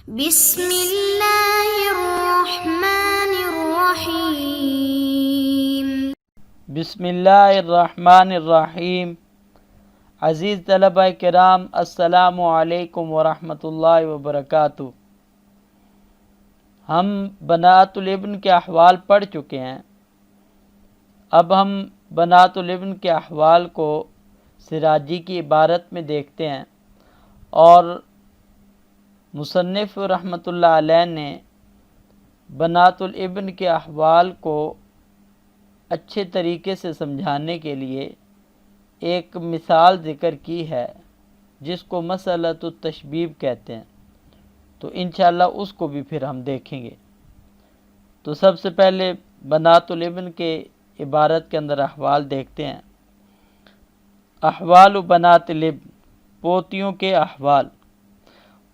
بسم اللہ الرحمن الرحیم۔ بسم اللہ الرحمن الرحیم۔ عزیز طلبہ کرام، السلام علیکم ورحمۃ اللہ وبرکاتہ۔ ہم بنات الابن کے احوال پڑھ چکے ہیں۔ اب ہم بنات الابن کے احوال کو سراجی کی عبارت میں دیکھتے ہیں، اور مصنف رحمۃ اللہ علیہ نے بنات الابن کے احوال کو اچھے طریقے سے سمجھانے کے لیے ایک مثال ذکر کی ہے، جس کو مسئلۃ التشبیب کہتے ہیں۔ تو انشاءاللہ اس کو بھی پھر ہم دیکھیں گے۔ تو سب سے پہلے بنات الابن کے عبارت کے اندر احوال دیکھتے ہیں۔ احوال بنات الابن، پوتیوں کے احوال۔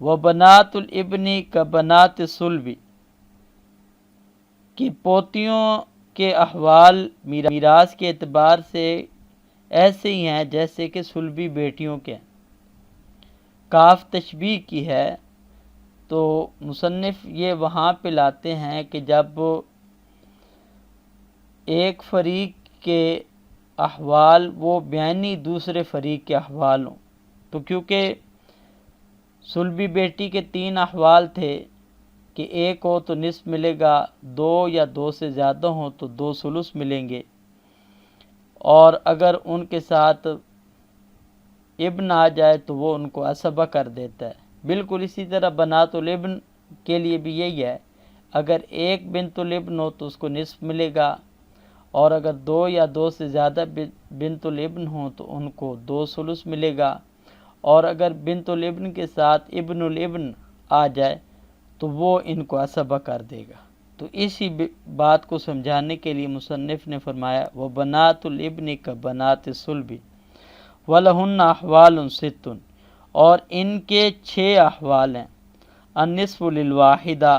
و بنات الابن کا بنات صلبی، کہ پوتیوں کے احوال میراث کے اعتبار سے ایسے ہی ہیں جیسے کہ صلبی بیٹیوں کے۔ کاف تشبیہ کی ہے، تو مصنف یہ وہاں پہ لاتے ہیں کہ جب ایک فریق کے احوال وہ بیانی دوسرے فریق کے احوال ہوں، تو کیونکہ صلبی بیٹی کے 3 احوال تھے کہ ایک ہو تو نصف ملے گا، 2 یا 2 سے زیادہ ہوں تو 2 ثلث ملیں گے، اور اگر ان کے ساتھ ابن آ جائے تو وہ ان کو عصبہ کر دیتا ہے۔ بالکل اسی طرح بنات الابن کے لیے بھی یہی ہے، اگر ایک بنت الابن ہو تو اس کو نصف ملے گا، اور اگر 2 یا 2 سے زیادہ بنت الابن ہوں تو ان کو 2 ثلث ملے گا، اور اگر بنت الابن کے ساتھ ابن الابن آ جائے تو وہ ان کو عصبہ کر دے گا۔ تو اسی بات کو سمجھانے کے لیے مصنف نے فرمایا وہ بنات الابن کا بنات صلبی وَلَهُنَّ احوال 6، اور ان کے 6 احوال ہیں۔ النصف للواحدہ،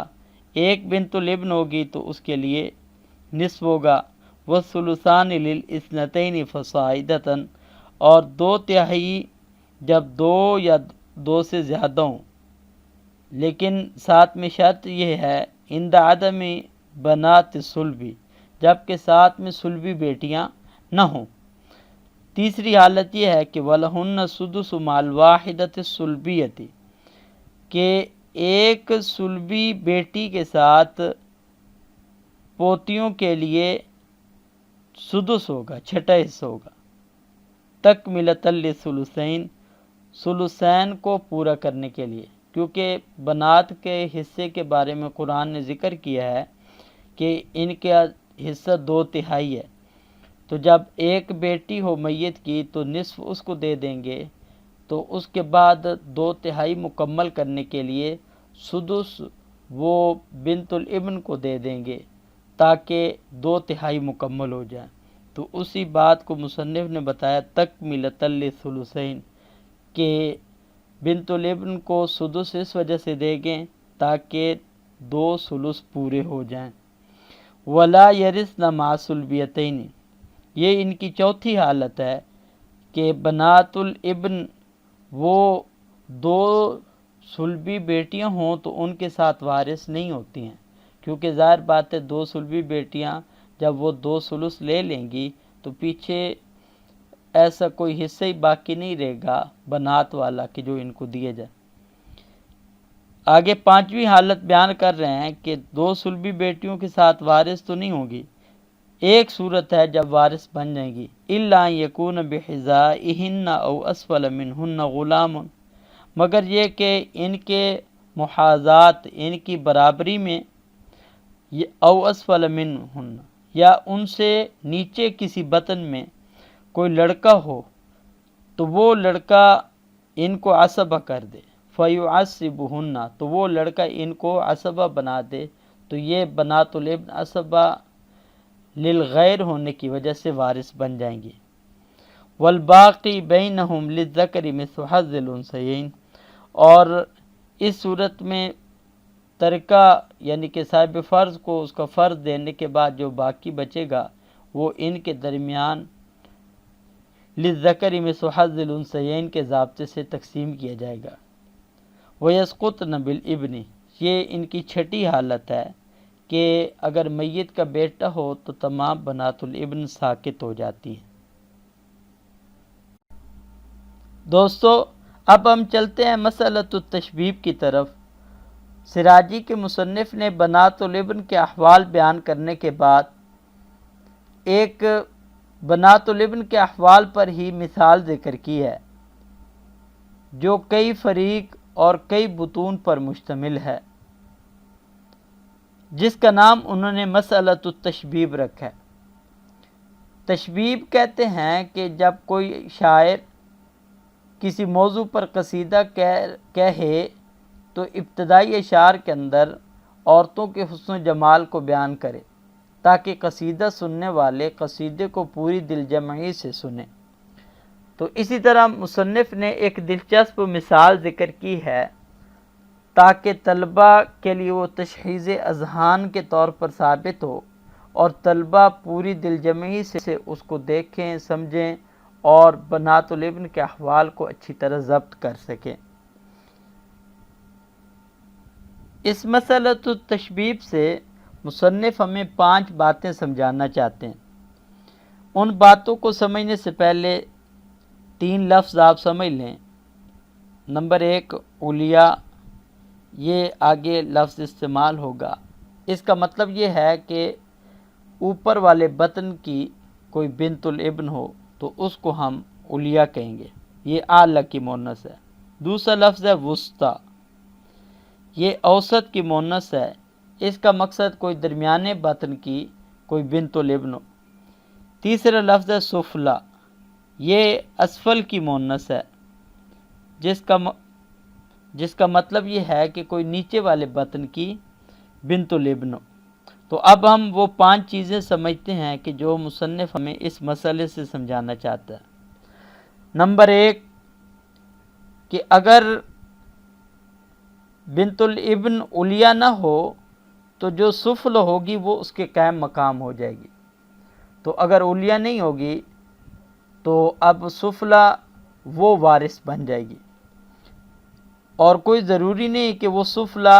ایک بنت الابن ہوگی تو اس کے لیے نصف ہوگا۔ والثلثان للاثنتین فصاعدۃ، اور 2/3 جب 2 یا 2 سے زیادہ ہوں، لیکن ساتھ میں شرط یہ ہے عند عدم بنات صلبی، جبکہ ساتھ میں صلبی بیٹیاں نہ ہوں۔ تیسری حالت یہ ہے کہ وَلَهُنَّ السُّدُسُ مع الواحدۃ الصلبیۃ، کہ ایک صلبی بیٹی کے ساتھ پوتیوں کے لیے سدس ہوگا، 6واں حصہ ہوگا۔ تکملۃ للثلثین، ثلثین کو پورا کرنے کے لیے، کیونکہ بنات کے حصے کے بارے میں قرآن نے ذکر کیا ہے کہ ان کا حصہ 2/3 ہے، تو جب ایک بیٹی ہو میت کی تو نصف اس کو دے دیں گے، تو اس کے بعد 2/3 مکمل کرنے کے لیے سدس وہ بنت الابن کو دے دیں گے تاکہ 2/3 مکمل ہو جائیں۔ تو اسی بات کو مصنف نے بتایا تکملۃ للثلثین، کہ بنت الابن کو سدس اس وجہ سے دے گیں تاکہ 2 ثلث پورے ہو جائیں۔ ولا یرثن مع صلبیتین، یہ ان کی 4تھی حالت ہے کہ بنات الابن وہ 2 صلبی بیٹیاں ہوں تو ان کے ساتھ وارث نہیں ہوتی ہیں، کیونکہ ظاہر بات ہے 2 صلبی بیٹیاں جب وہ 2 ثلث لے لیں گی تو پیچھے ایسا کوئی حصہ ہی باقی نہیں رہے گا بنات والا کہ جو ان کو دیے جائے۔ آگے 5ویں حالت بیان کر رہے ہیں کہ 2 صلبی بیٹیوں کے ساتھ وارث تو نہیں ہوگی، ایک صورت ہے جب وارث بن جائیں گی، الا ان یکون بحذائہن او اسفل منہن غلام، مگر یہ کہ ان کے محاذات، ان کی برابری میں، او اسفل منہن، یا ان سے نیچے کسی بطن میں کوئی لڑکا ہو تو وہ لڑکا ان کو عصبہ کر دے، فیعصبہن، تو وہ لڑکا ان کو عصبہ بنا دے، تو یہ بنات الابن عصبہ للغیر ہونے کی وجہ سے وارث بن جائیں گی۔ والباقی بینہم للذکر مثل حظ الانثیین، اور اس صورت میں ترکہ یعنی کہ صاحب فرض کو اس کا فرض دینے کے بعد جو باقی بچے گا وہ ان کے درمیان للذکر مثل حظ الانثیین کے ضابطے سے تقسیم کیا جائے گا۔ وَيَسْقُطْنَ بِالْإِبْنِ، یہ ان کی چھٹی حالت ہے کہ اگر میت کا بیٹا ہو تو تمام بنات الابن ساقط ہو جاتی ہیں۔ دوستو اب ہم چلتے ہیں مسئلۃ التشبیب کی طرف۔ سراجی کے مصنف نے بنات الابن کے احوال بیان کرنے کے بعد ایک بنات الابن کے احوال پر ہی مثال ذکر کی ہے جو کئی فریق اور کئی بطون پر مشتمل ہے، جس کا نام انہوں نے مسئلۃ التشبیب رکھا ہے۔ تشبیب کہتے ہیں کہ جب کوئی شاعر کسی موضوع پر قصیدہ کہے تو ابتدائی اشعار کے اندر عورتوں کے حسن و جمال کو بیان کرے تاکہ قصیدہ سننے والے قصیدے کو پوری دل جمعی سے سنیں۔ تو اسی طرح مصنف نے ایک دلچسپ مثال ذکر کی ہے تاکہ طلبہ کے لیے وہ تشخیص اذہان کے طور پر ثابت ہو اور طلبہ پوری دل جمعی سے اس کو دیکھیں، سمجھیں اور بنات الابن کے احوال کو اچھی طرح ضبط کر سکیں۔ اس مسئلۃ التشبیب سے مصنف ہمیں 5 باتیں سمجھانا چاہتے ہیں۔ ان باتوں کو سمجھنے سے پہلے 3 لفظ آپ سمجھ لیں۔ نمبر 1 اولیاء، یہ آگے لفظ استعمال ہوگا، اس کا مطلب یہ ہے کہ اوپر والے بطن کی کوئی بنت الابن ہو تو اس کو ہم اولیاء کہیں گے، یہ اعلیٰ کی مونث ہے۔ دوسرا لفظ ہے وسطیٰ، یہ اوسط کی مونث ہے، اس کا مقصد کوئی درمیانے بطن کی کوئی بنت الابن ہو۔ تیسرا لفظ ہے سفلیٰ، یہ اسفل کی مونث ہے، جس کا مطلب یہ ہے کہ کوئی نیچے والے بطن کی بنت الابن ہو۔ تو اب ہم وہ 5 چیزیں سمجھتے ہیں کہ جو مصنف ہمیں اس مسئلے سے سمجھانا چاہتا ہے۔ نمبر 1 کہ اگر بنت الابن اولیاء نہ ہو تو جو سفل ہوگی وہ اس کے قائم مقام ہو جائے گی۔ تو اگر اولیاء نہیں ہوگی تو اب سفلا وہ وارث بن جائے گی، اور کوئی ضروری نہیں کہ وہ سفلا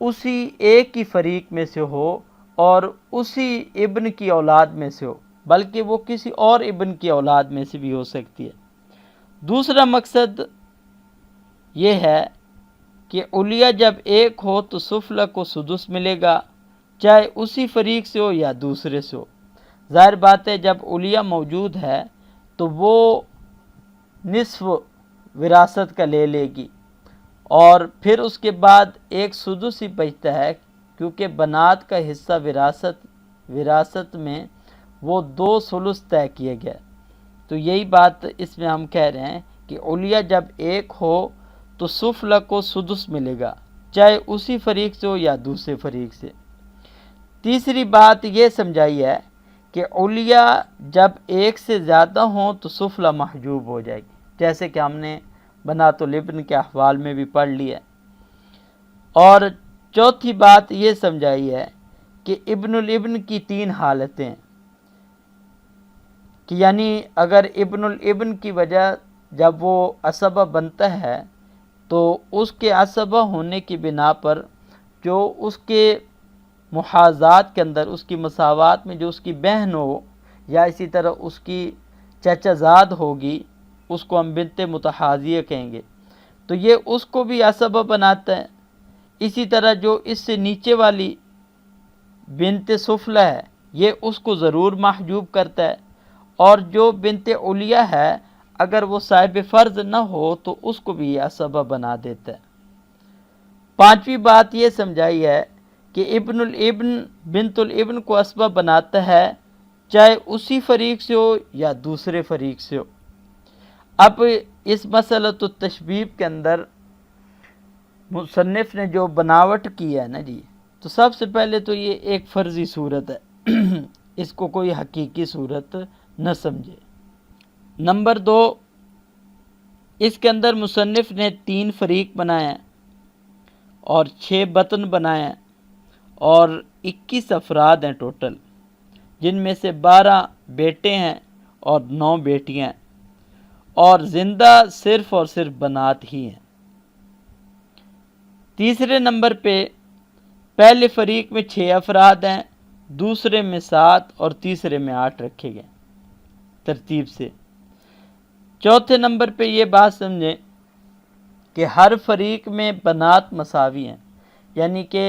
اسی ایک ہی فریق میں سے ہو اور اسی ابن کی اولاد میں سے ہو، بلکہ وہ کسی اور ابن کی اولاد میں سے بھی ہو سکتی ہے۔ دوسرا مقصد یہ ہے کہ اولیاء جب ایک ہو تو سفلا کو سدس ملے گا، چاہے اسی فریق سے ہو یا دوسرے سے ہو۔ ظاہر بات ہے جب اولیاء موجود ہے تو وہ نصف وراثت کا لے گی، اور پھر اس کے بعد ایک سدس ہی بچتا ہے، کیونکہ بنات کا حصہ وراثت میں وہ 2 ثلث طے کیے گئے۔ تو یہی بات اس میں ہم کہہ رہے ہیں کہ اولیاء جب ایک ہو تو سفلا کو سدس ملے گا، چاہے اسی فریق سے ہو یا دوسرے فریق سے۔ تیسری بات یہ سمجھائی ہے کہ اولیاء جب ایک سے زیادہ ہوں تو سفلا محجوب ہو جائے گی، جیسے کہ ہم نے بنات الابن کے احوال میں بھی پڑھ لی ہے۔ اور چوتھی بات یہ سمجھائی ہے کہ ابن الابن کی 3 حالتیں ہیں، کہ یعنی اگر ابن الابن کی وجہ جب وہ عصبہ بنتا ہے تو اس کے عصبہ ہونے کی بنا پر جو اس کے محاذات کے اندر، اس کی مساوات میں جو اس کی بہن ہو یا اسی طرح اس کی چچا زاد ہوگی، اس کو ہم بنت متحاذیہ کہیں گے، تو یہ اس کو بھی عصبہ بناتا ہے۔ اسی طرح جو اس سے نیچے والی بنت سفلا ہے یہ اس کو ضرور محجوب کرتا ہے، اور جو بنت اولیاء ہے اگر وہ صاحب فرض نہ ہو تو اس کو بھی عصبہ بنا دیتا ہے۔ 5ویں بات یہ سمجھائی ہے کہ ابن الابن بنت الابن کو عصبہ بناتا ہے، چاہے اسی فریق سے ہو یا دوسرے فریق سے ہو۔ اب اس مسئلۃ التشبیب کے اندر مصنف نے جو بناوٹ کی ہے نا جی، تو سب سے پہلے تو یہ ایک فرضی صورت ہے، اس کو کوئی حقیقی صورت نہ سمجھے۔ نمبر 2 اس کے اندر مصنف نے 3 فریق بنائے ہیں اور 6 بطن بنائے ہیں اور 21 افراد ہیں ٹوٹل، جن میں سے 12 بیٹے ہیں اور 9 بیٹیاں ہیں، اور زندہ صرف اور صرف بنات ہی ہیں۔ تیسرے نمبر پہ پہلے فریق میں 6 افراد ہیں، دوسرے میں 7 اور تیسرے میں 8 رکھے گئے ترتیب سے۔ چوتھے نمبر پہ یہ بات سمجھیں کہ ہر فریق میں بنات مساوی ہیں، یعنی کہ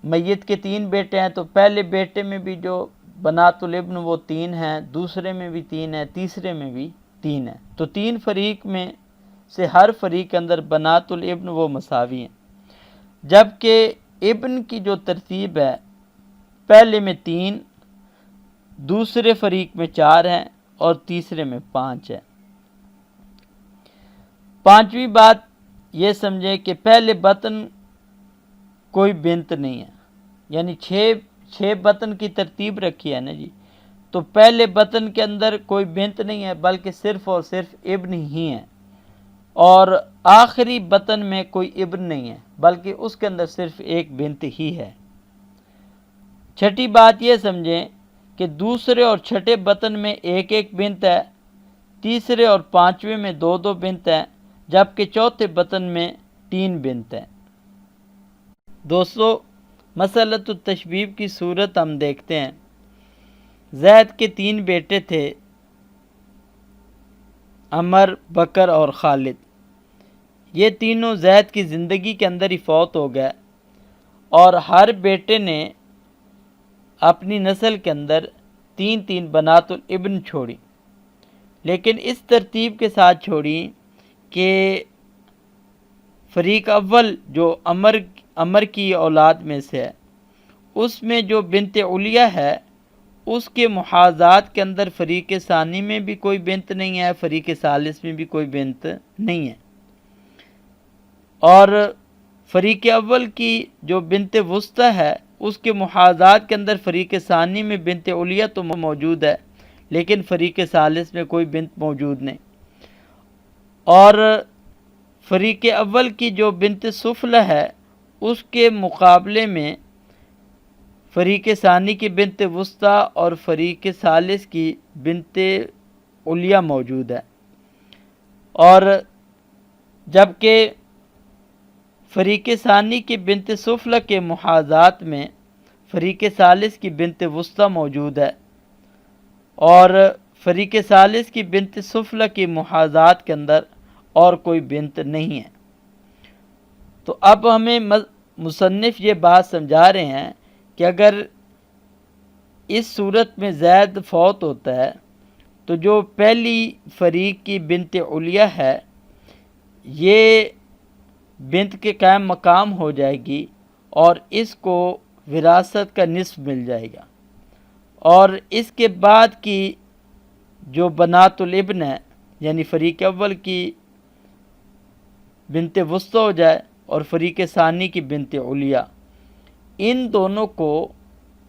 میت کے 3 بیٹے ہیں تو پہلے بیٹے میں بھی جو بنات الابن وہ 3 ہیں، دوسرے میں بھی 3 ہیں، تیسرے میں بھی 3 ہیں، تو 3 فریق میں سے ہر فریق کے اندر بنات الابن وہ مساوی ہیں، جبکہ ابن کی جو ترتیب ہے پہلے میں 3، دوسرے فریق میں 4 ہیں اور تیسرے میں 5 ہے۔ پانچویں بات یہ سمجھیں کہ پہلے بطن کوئی بنت نہیں ہے، یعنی 6 بطن کی ترتیب رکھی ہے نا جی، تو پہلے بطن کے اندر کوئی بنت نہیں ہے بلکہ صرف اور صرف ابن ہی ہیں، اور آخری بطن میں کوئی ابن نہیں ہے بلکہ اس کے اندر صرف ایک بنت ہی ہے۔ چھٹی بات یہ سمجھیں کہ دوسرے اور چھٹے بطن میں ایک ایک بنت ہے، تیسرے اور پانچویں میں 2 بنت ہیں، جبکہ چوتھے بطن میں 3 بنت ہیں۔ دوستو، مسئلۃ التشبیب کی صورت ہم دیکھتے ہیں۔ زید کے 3 بیٹے تھے، عمر، بکر اور خالد۔ یہ تینوں زید کی زندگی کے اندر ہی فوت ہو گئے، اور ہر بیٹے نے اپنی نسل کے اندر 3 بنات الابن چھوڑی، لیکن اس ترتیب کے ساتھ چھوڑی کہ فریق اول جو عمر کی اولاد میں سے ہے، اس میں جو بنت علیہ ہے اس کے محاذات کے اندر فریق ثانی میں بھی کوئی بنت نہیں ہے، فریق ثالث میں بھی کوئی بنت نہیں ہے، اور فریق اول کی جو بنت وسطی ہے اس کے محاذات کے اندر فریق ثانی میں بنت علیہ تو موجود ہے، لیکن فریق ثالث میں کوئی بنت موجود نہیں، اور فریق اول کی جو بنت سفلہ ہے اس کے مقابلے میں فریق ثانی کی بنت وسطی اور فریق ثالث کی بنت علیہ موجود ہے، اور جبکہ فریق ثانی کی بنت سفلہ کے محاذات میں فریق ثالث کی بنت وسطی موجود ہے، اور فریق ثالث کی بنت سفلہ کی محاذات کے اندر اور کوئی بنت نہیں ہے۔ تو اب ہمیں مصنف یہ بات سمجھا رہے ہیں کہ اگر اس صورت میں زید فوت ہوتا ہے تو جو پہلی فریق کی بنت علیہ ہے یہ بنت کے قائم مقام ہو جائے گی، اور اس کو وراثت کا نصف مل جائے گا، اور اس کے بعد کی جو بنات الابن ہے یعنی فریق اول کی بنت وسطی ہو جائے اور فریق ثانی کی بنت علیہ، ان دونوں کو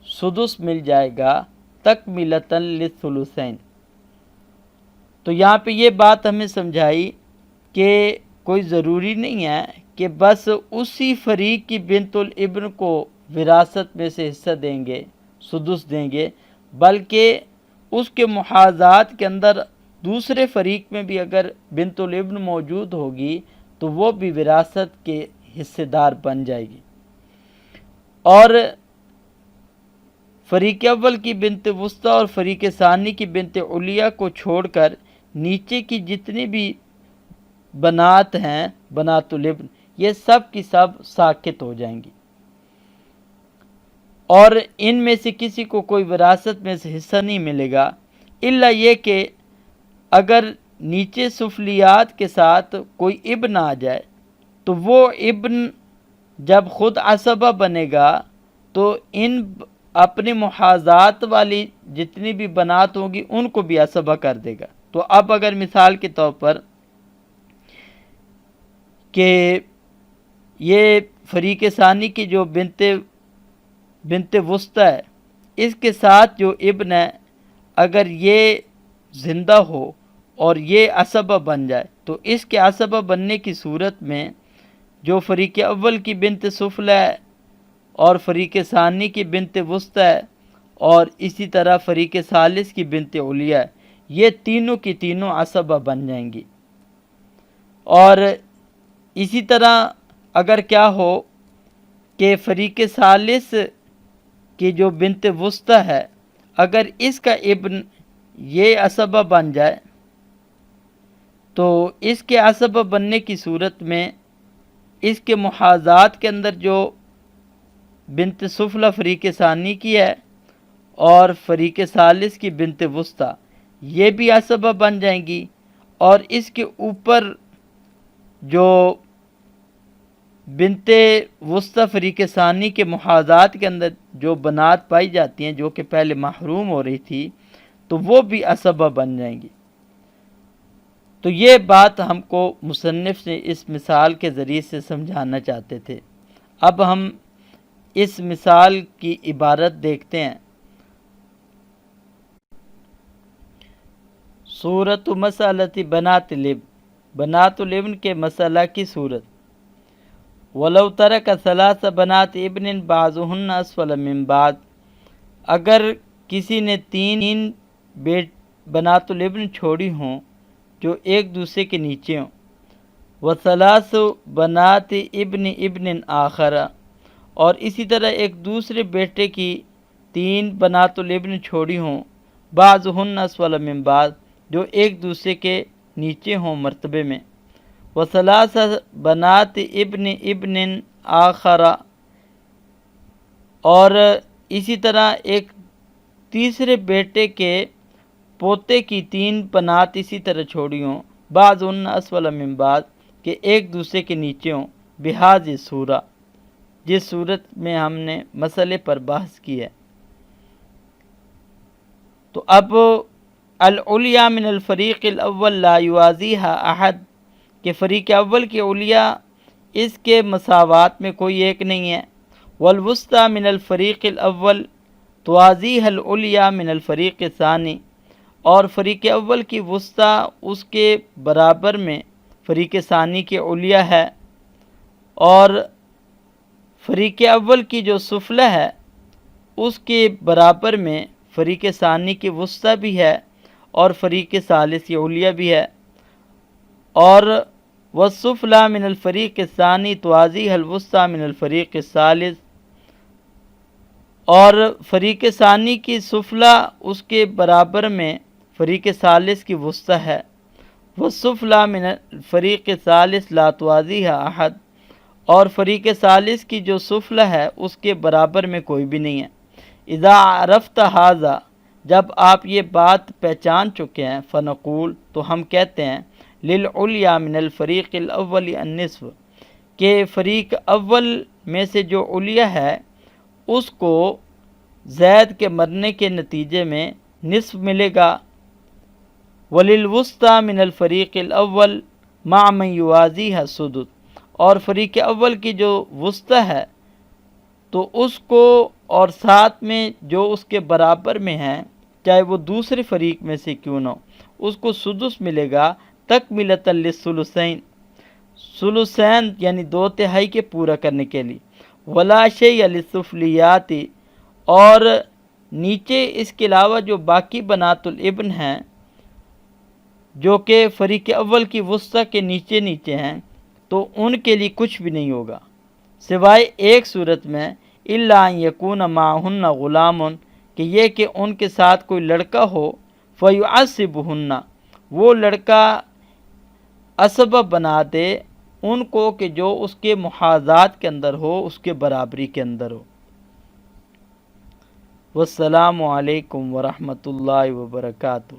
سدس مل جائے گا تکملۃ للثلثین۔ تو یہاں پہ یہ بات ہمیں سمجھائی کہ کوئی ضروری نہیں ہے کہ بس اسی فریق کی بنت الابن کو وراثت میں سے حصہ دیں گے، سدس دیں گے، بلکہ اس کے محاذات کے اندر دوسرے فریق میں بھی اگر بنت الابن موجود ہوگی تو وہ بھی وراثت کے حصے دار بن جائے گی، اور فریق اول کی بنت وسطی اور فریق ثانی کی بنت علیہ کو چھوڑ کر نیچے کی جتنی بھی بنات ہیں بنات الابن یہ سب کی سب ساقط ہو جائیں گی، اور ان میں سے کسی کو کوئی وراثت میں سے حصہ نہیں ملے گا، الا یہ کہ اگر نیچے سفلیات کے ساتھ کوئی ابن آ جائے تو وہ ابن جب خود عصبہ بنے گا تو ان اپنے محاذات والی جتنی بھی بنات ہوں گی ان کو بھی عصبہ کر دے گا۔ تو اب اگر مثال کے طور پر کہ یہ فریق ثانی کی جو بنت وسطی ہے اس کے ساتھ جو ابن ہے اگر یہ زندہ ہو اور یہ عصبہ بن جائے تو اس کے عصبہ بننے کی صورت میں جو فریق اول کی بنت سفلہ ہے اور فریق ثانی کی بنت وسطی ہے اور اسی طرح فریق ثالث کی بنت علیہ ہے، یہ تینوں کی تینوں عصبہ بن جائیں گی، اور اسی طرح اگر کیا ہو کہ فریق ثالث کی جو بنت وسطی ہے اگر اس کا ابن یہ اسبہ بن جائے تو اس کے اسبہ بننے کی صورت میں اس کے محاذات کے اندر جو بنت سفلی فریق ثانی کی ہے اور فریق ثالث کی بنت وسطی یہ بھی اسبہ بن جائیں گی، اور اس کے اوپر جو بنت وسطی فریق ثانی کے محاذات کے اندر جو بنات پائی جاتی ہیں جو کہ پہلے محروم ہو رہی تھی تو وہ بھی اسبہ بن جائیں گی۔ تو یہ بات ہم کو مصنف نے اس مثال کے ذریعے سے سمجھانا چاہتے تھے۔ اب ہم اس مثال کی عبارت دیکھتے ہیں۔ صورت مسئلۃ بنات الابن، بنات الابن کے مسئلہ کی صورت۔ ولو ترک ثلاث بنات ابن بعضهن اسفل من بعض، اگر کسی نے تین بنات الابن چھوڑی ہوں جو ایک دوسرے کے نیچے ہوں، وثلاث بنات ابن ابن آخر، اور اسی طرح ایک دوسرے بیٹے کی تین بنات الابن چھوڑی ہوں، بعضهن اسفل من بعض، جو ایک دوسرے کے نیچے ہوں مرتبے میں، وثلاث بنات ابن ابن آخر، اور اسی طرح ایک تیسرے بیٹے کے پوتے کی تین بنات اسی طرح چھوڑی ہوں، بعضهن اسفل من بعض، کہ ایک دوسرے کے نیچے ہوں، بہذ صورہ، جس صورت میں ہم نے مسئلے پر بحث کی ہے۔ تو اب العلیاء من الفریق الاول لا یوازیها احد، کہ فریق اول کی علیاء اس کے مساوات میں کوئی ایک نہیں ہے، والوسطی من الفریق الاول توازیها العلیاء من الفریق الثانی، اور فریق اول کی وسطی اس کے برابر میں فریق ثانی کی علیاء ہے، اور فریق اول کی جو سفلی ہے اس کے برابر میں فریق ثانی کی وسطی بھی ہے اور فریق ثالث کی علیاء بھی ہے، اور والسفلی من الفریق الثانی توازیها الوسطی من الفریق الثالث، اور فریق ثانی کی سفلی اس کے برابر میں فریق ثالث کی وسطی ہے، والسفلی من الفریق الثالث لا توازیها احد، اور فریق ثالث کی جو سفلی ہے اس کے برابر میں کوئی بھی نہیں ہے۔ اذا عرفت ھذا، جب آپ یہ بات پہچان چکے ہیں، فنقول، تو ہم کہتے ہیں، للعلیاء من الفریق الاول النصف، کہ فریق اول میں سے جو علیاء ہے اس کو زید کے مرنے کے نتیجے میں نصف ملے گا، وللوسطی من الفریق الاول مع من یوازیها السدس، اور فریق اول کی جو وسطی ہے تو اس کو اور ساتھ میں جو اس کے برابر میں ہیں چاہے وہ دوسرے فریق میں سے کیوں نہ ہو، اس کو سدس ملے گا، تکملۃ للثلثین، ثلثین یعنی 2/3 کے پورا کرنے کے لیے، ولا شیء للسفلیات، اور نیچے اس کے علاوہ جو باقی بنات الابن ہیں جو کہ فریق اول کی وسطی کے نیچے ہیں تو ان کے لیے کچھ بھی نہیں ہوگا، سوائے ایک صورت میں، الا ان یکون معہن غلام، کہ یہ کہ ان کے ساتھ کوئی لڑکا ہو، فیعصبہن، وہ لڑکا اسبہ بنا دے ان کو کہ جو اس کے محاذات کے اندر ہو، اس کے برابری کے اندر ہو۔ والسلام علیکم ورحمۃ اللہ وبرکاتہ۔